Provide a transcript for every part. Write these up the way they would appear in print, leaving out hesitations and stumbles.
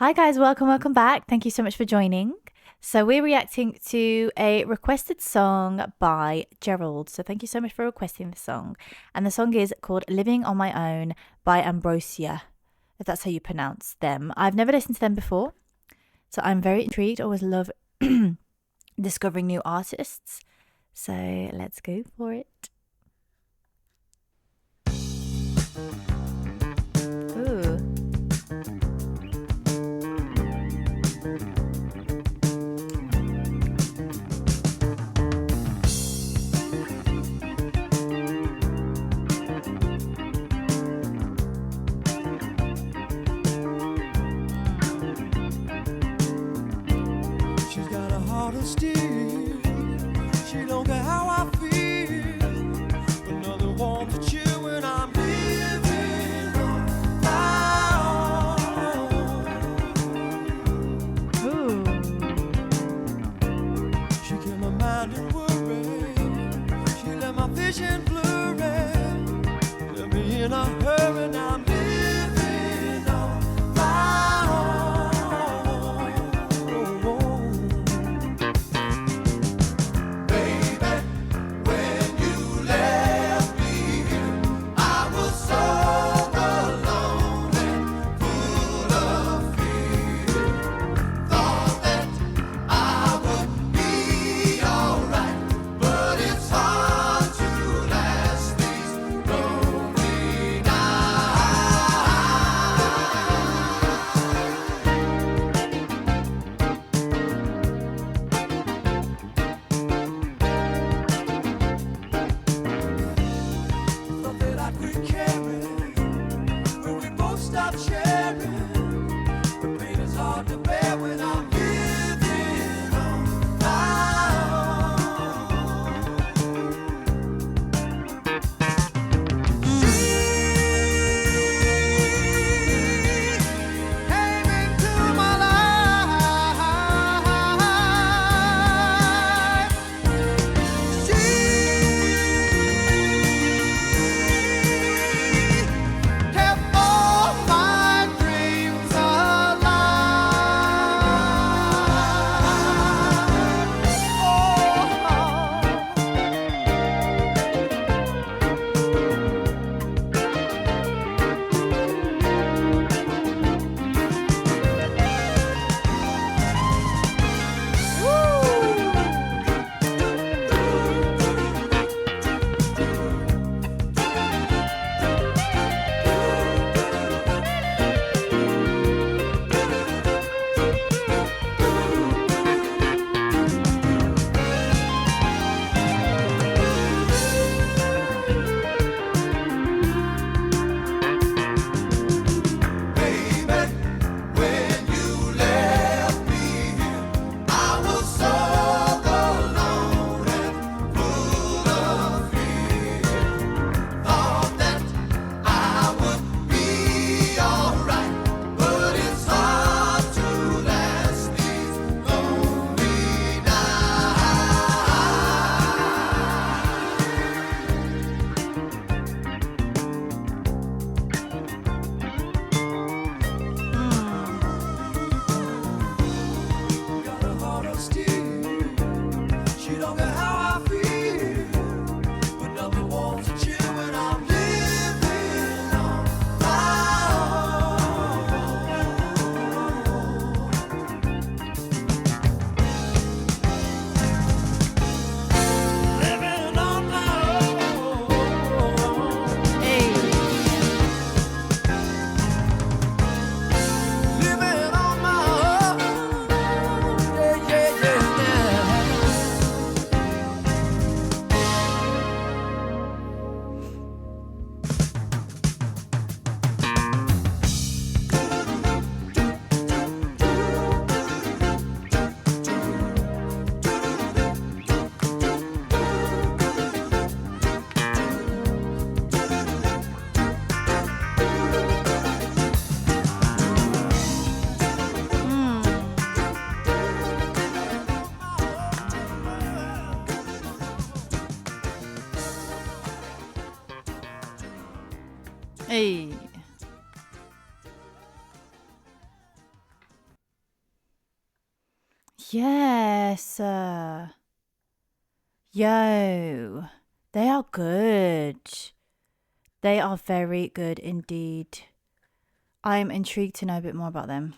Hi guys, welcome back. Thank you so much for joining. So we're reacting to a requested song by Gerald. So thank you so much for requesting the song. And the song is called Living on My Own by Ambrosia, if that's how you pronounce them. I've never listened to them before, so I'm very intrigued. Always love discovering new artists. So let's go for it. Ooh. She's got a heart of steel. She don't care how I feel. Another one to chew when I'm living on my own. Ooh. She kept my mind in worry. She let my vision blurry. Let me in a hurry. Now I'm living on my own. Baby, when you left me here, I was so alone and full of fear. Thought that I would be alright, but it's hard to last these lonely Thought that I'd quit caring when we both stopped sharing. The pain is hard to bear when I'm living on my own. She came into my life. She kept all my dreams Baby, when you left me here, I was so alone and full of fear. Thought that I would be alright, but it's hard to last these lonely Got a heart of steel. She don't care how I feel, but nothing wants to chill when I'm living on my own. Living on my own. Hey. Living on my own. Yeah. Hey. Yes. Yo. They are good. They are very good indeed. I'm intrigued to know a bit more about them.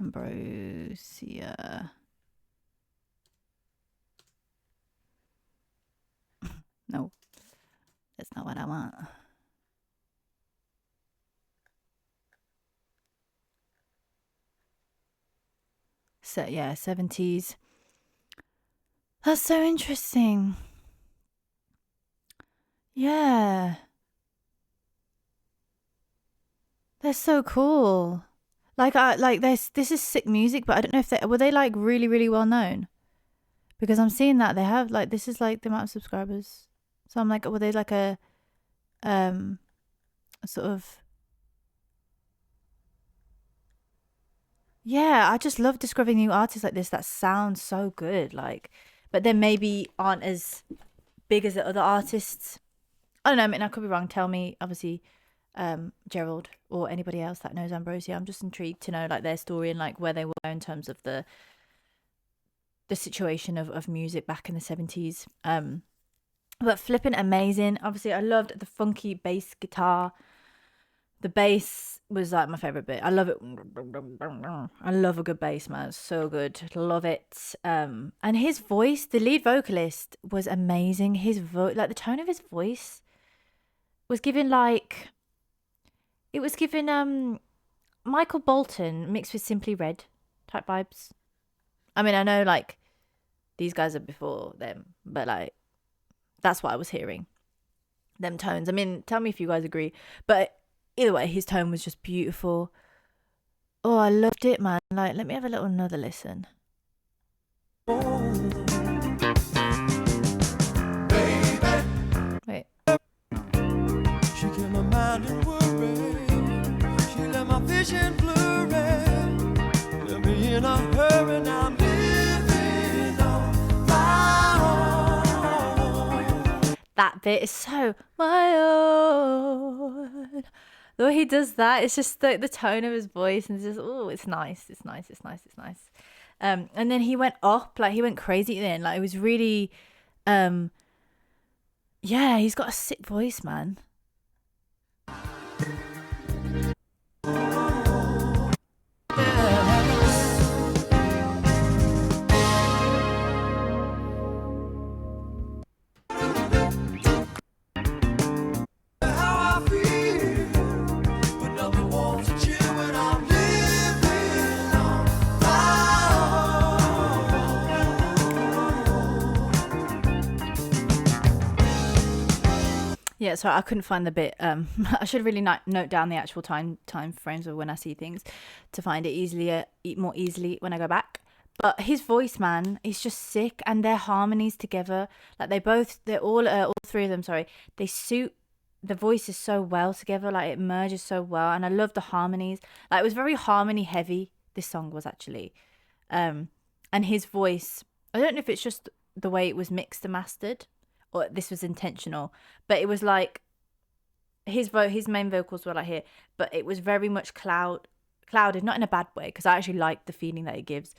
Ambrosia. No, that's not what I want. So yeah, 70s. That's so interesting. Yeah. They're so cool. Like I like this is sick music, but I don't know if they were they like really, really well known. Because I'm seeing that they have like this is like the amount of subscribers. So I'm like, were they like um a sort of yeah, I just love discovering new artists like this that sound so good, like but then maybe aren't as big as the other artists. I don't know, I mean I could be wrong. Tell me, obviously, Gerald or anybody else that knows Ambrosia. I'm just intrigued to know like their story and like where they were in terms of the situation of music back in the 70s. But flipping amazing. Obviously, I loved the funky bass guitar. The bass was like my favorite bit. I love it. I love a good bass, man. It's so good. Love it. And his voice, the lead vocalist, was amazing. His voice, like the tone of his voice, was given like it was given Michael Bolton mixed with Simply Red type vibes. I mean, I know like these guys are before them, but like that's what I was hearing. Them tones. I mean, tell me if you guys agree. But either way, his tone was just beautiful. Oh, I loved it, man. Like, let me have a little another listen. Wait. She kept my mind in worry. She let my vision blurry. Let me in a hurry. Now I'm living on my own. That bit is so my own. The way he does that, it's just the tone of his voice, and it's just oh, it's nice, it's nice, it's nice, it's nice. And then he went up, like he went crazy. Then, like it was really, yeah, he's got a sick voice, man. How I feel, but nothing wants to chill when I'm living on my own. Yeah, sorry, I couldn't find the bit. I should really note down the actual time frames of when I see things to find it more easily when I go back. But his voice, man, is just sick, and their harmonies together, like they're all three of them. Sorry, they suit the voices so well together. Like it merges so well, and I love the harmonies. Like it was very harmony heavy. This song was actually, and his voice. I don't know if it's just the way it was mixed and mastered, or this was intentional, but it was like his main vocals were like here, but it was very much clouded, not in a bad way, because I actually like the feeling that it gives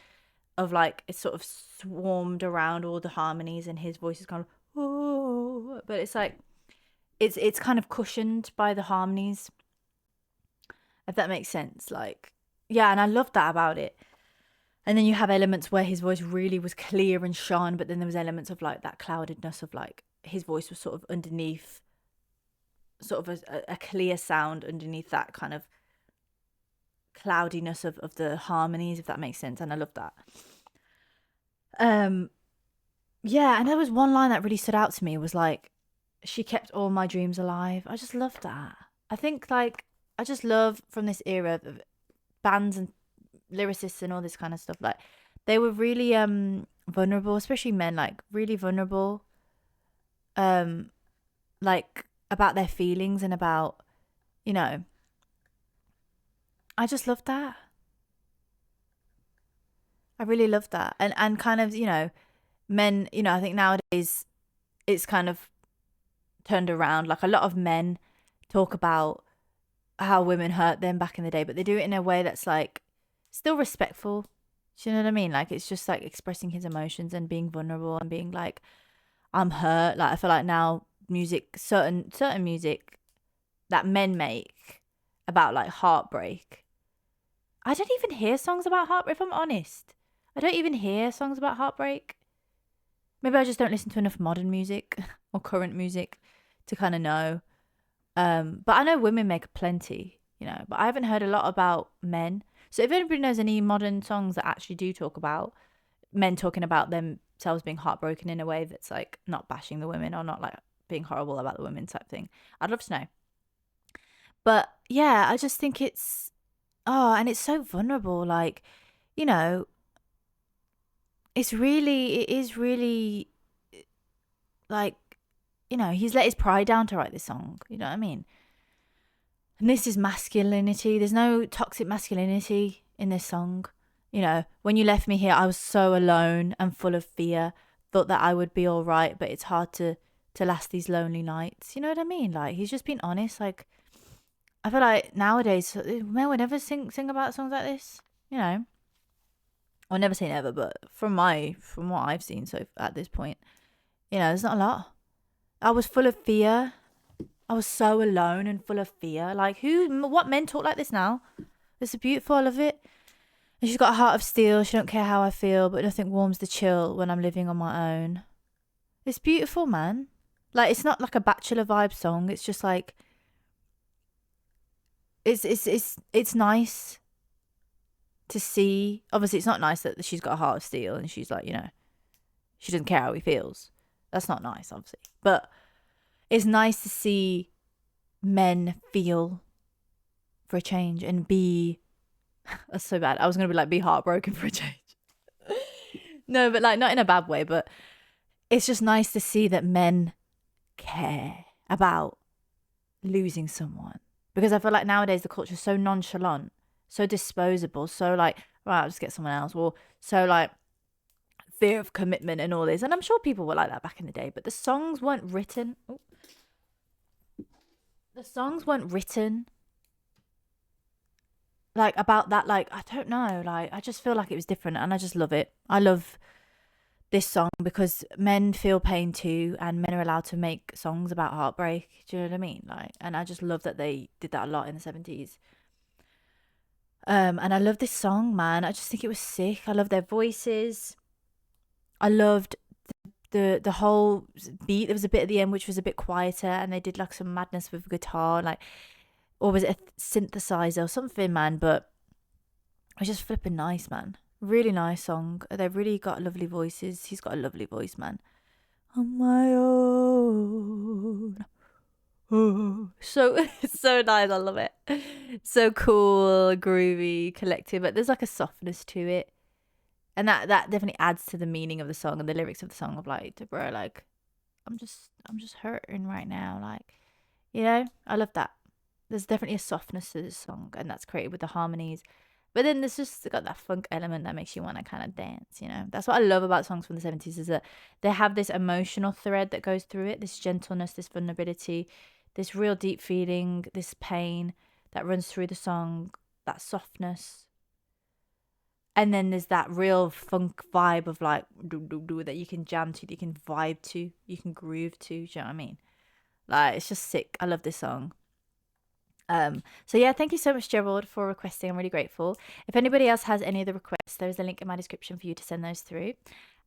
of like it sort of swarmed around all the harmonies, and his voice is kind of oh, but it's like it's kind of cushioned by the harmonies, if that makes sense. Like yeah, and I love that about it. And then you have elements where his voice really was clear and shone, but then there was elements of like that cloudedness of like his voice was sort of underneath, sort of a clear sound underneath that kind of cloudiness of the harmonies, if that makes sense. And I love that. Yeah, and there was one line that really stood out to me was like, she kept all my dreams alive. I just love that. I think like I just love from this era of bands and lyricists and all this kind of stuff, like they were really vulnerable, especially men, like really vulnerable, like about their feelings and about, you know, I just love that. I really love that. And kind of, you know, men, you know, I think nowadays it's kind of turned around. Like a lot of men talk about how women hurt them back in the day, but they do it in a way that's like still respectful, Do you know what I mean? Like, it's just like expressing his emotions and being vulnerable and being like, I'm hurt. Like, I feel like now music, certain music that men make about like heartbreak. I don't even hear songs about heartbreak, if I'm honest. I don't even hear songs about heartbreak. Maybe I just don't listen to enough modern music or current music to kind of know. But I know women make plenty, you know, but I haven't heard a lot about men. So if anybody knows any modern songs that actually do talk about men talking about themselves being heartbroken in a way that's like not bashing the women or not like being horrible about the women type thing, I'd love to know. But yeah, I just think it's, oh, and it's so vulnerable. Like, you know, it is really like, you know, he's let his pride down to write this song. You know what I mean? And this is masculinity. There's no toxic masculinity in this song. You know, when you left me here, I was so alone and full of fear. Thought that I would be all right, but it's hard to last these lonely nights. You know what I mean? Like, he's just being honest. Like, I feel like nowadays men would never sing about songs like this. You know, I'll never say never, but from what I've seen so at this point, you know, there's not a lot. I was full of fear. I was so alone and full of fear. Like, what men talk like this now? It's beautiful, I love it. And she's got a heart of steel. She don't care how I feel, but nothing warms the chill when I'm living on my own. It's beautiful, man. Like, it's not like a bachelor vibe song. It's just like, it's nice to see. Obviously, it's not nice that she's got a heart of steel and she's like, you know, she doesn't care how he feels. That's not nice, obviously. But it's nice to see men feel for a change and be, that's so bad. I was going to be like, be heartbroken for a change. No, but like, not in a bad way, but it's just nice to see that men care about losing someone. Because I feel like nowadays the culture is so nonchalant, so disposable, so like, right, I'll just get someone else. Or so like fear of commitment and all this. And I'm sure people were like that back in the day, but the songs weren't written. The songs weren't written like about that. Like, I don't know. Like, I just feel like it was different and I just love it. I love this song because men feel pain too and men are allowed to make songs about heartbreak. Do you know what I mean? Like, and I just love that they did that a lot in the 70s. And I love this song, man. I just think it was sick. I love their voices. I loved the whole beat. There was a bit at the end which was a bit quieter and they did like some madness with guitar, like, or was it a synthesizer or something, man? But it was just flipping nice, man. Really nice song. They've really got lovely voices. He's got a lovely voice, man. On my own. Oh. So so nice. I love it. So cool, groovy, collective. But there's like a softness to it, and that definitely adds to the meaning of the song and the lyrics of the song. Of like, bro, like, I'm just hurting right now. Like, you know, I love that. There's definitely a softness to this song, and that's created with the harmonies. But then there's just got that funk element that makes you want to kind of dance, you know? That's what I love about songs from the 70s is that they have this emotional thread that goes through it, this gentleness, this vulnerability, this real deep feeling, this pain that runs through the song, that softness. And then there's that real funk vibe of like, that you can jam to, that you can vibe to, you can groove to, do you know what I mean? Like, it's just sick. I love this song. So yeah, thank you so much, Gerald, for requesting. I'm really grateful. If anybody else has any of the requests, there's a link in my description for you to send those through.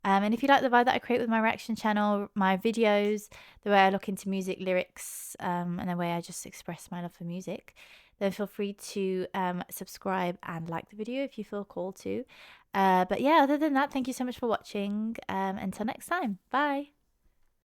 And if you like the vibe that I create with my reaction channel, my videos, the way I look into music lyrics, and the way I just express my love for music, then feel free to subscribe and like the video if you feel called to. But yeah, other than that, thank you so much for watching. Until next time, bye.